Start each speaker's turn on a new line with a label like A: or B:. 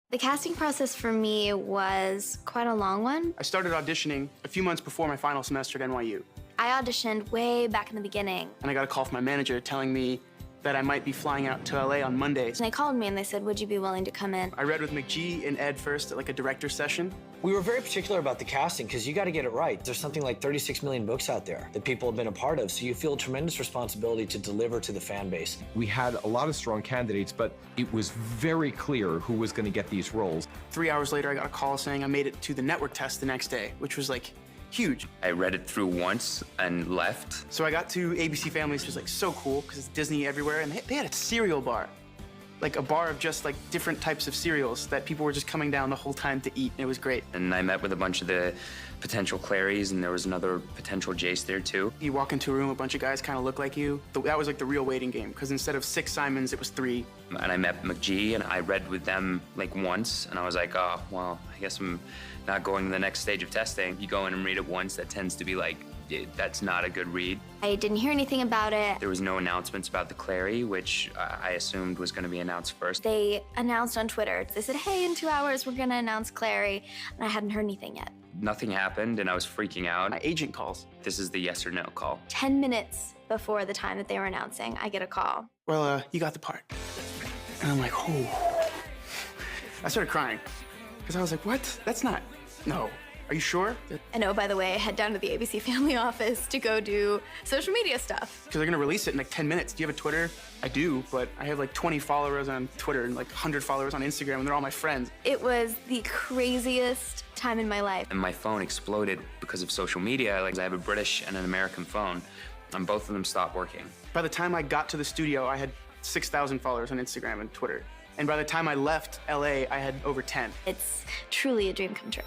A: The casting process for me was quite a long one.
B: I started auditioning a few months before my final semester at NYU.
A: I auditioned way back in the beginning.
B: And I got a call from my manager telling me that I might be flying out to LA on Monday.
A: And they called me and they said, would you be willing to come in?
B: I read with McGee and Ed first at like a director session.
C: We were very particular about the casting because you got to get it right. There's something like 36 million books out there that people have been a part of, so you feel tremendous responsibility to deliver to the fan base.
D: We had a lot of strong candidates, but it was very clear who was going to get these roles.
B: 3 hours later, I got a call saying I made it to the network test the next day, which was like huge.
E: I read it through once and left.
B: So I got to ABC Family, which was like so cool because it's Disney everywhere, and they had a cereal bar. Like a bar of just like different types of cereals that people were just coming down the whole time to eat, and it was great.
E: And I met with a bunch of the potential Clarys, and there was another potential Jace there too.
B: You walk into a room, a bunch of guys kind of look like you. That was like the real waiting game, because instead of 6 Simons, it was 3.
E: And I met McGee, and I read with them like once, and I was like, oh, well, I guess I'm not going to the next stage of testing. You go in and read it once, that tends to be like, that's not a good read.
A: I didn't hear anything about it.
E: There was no announcements about the Clary, which I assumed was going to be announced first.
A: They announced on Twitter. They said, hey, in 2 hours, we're going to announce Clary, and I hadn't heard anything yet.
E: Nothing happened, and I was freaking out.
B: My agent calls.
E: This is the yes or no call.
A: 10 minutes before the time that they were announcing, I get a call.
B: Well, you got the part. And I'm like, oh. I started crying, because I was like, what? That's not, no. Are you sure?
A: And oh, by the way, I head down to the ABC Family office to go do social media stuff.
B: Because they're gonna release it in like 10 minutes. Do you have a Twitter? I do, but I have like 20 followers on Twitter and like 100 followers on Instagram, and they're all my friends.
A: It was the craziest time in my life.
E: And my phone exploded because of social media. Like, I have a British and an American phone, and both of them stopped working.
B: By the time I got to the studio, I had 6,000 followers on Instagram and Twitter. And by the time I left LA, I had over 10.
A: It's truly a dream come true.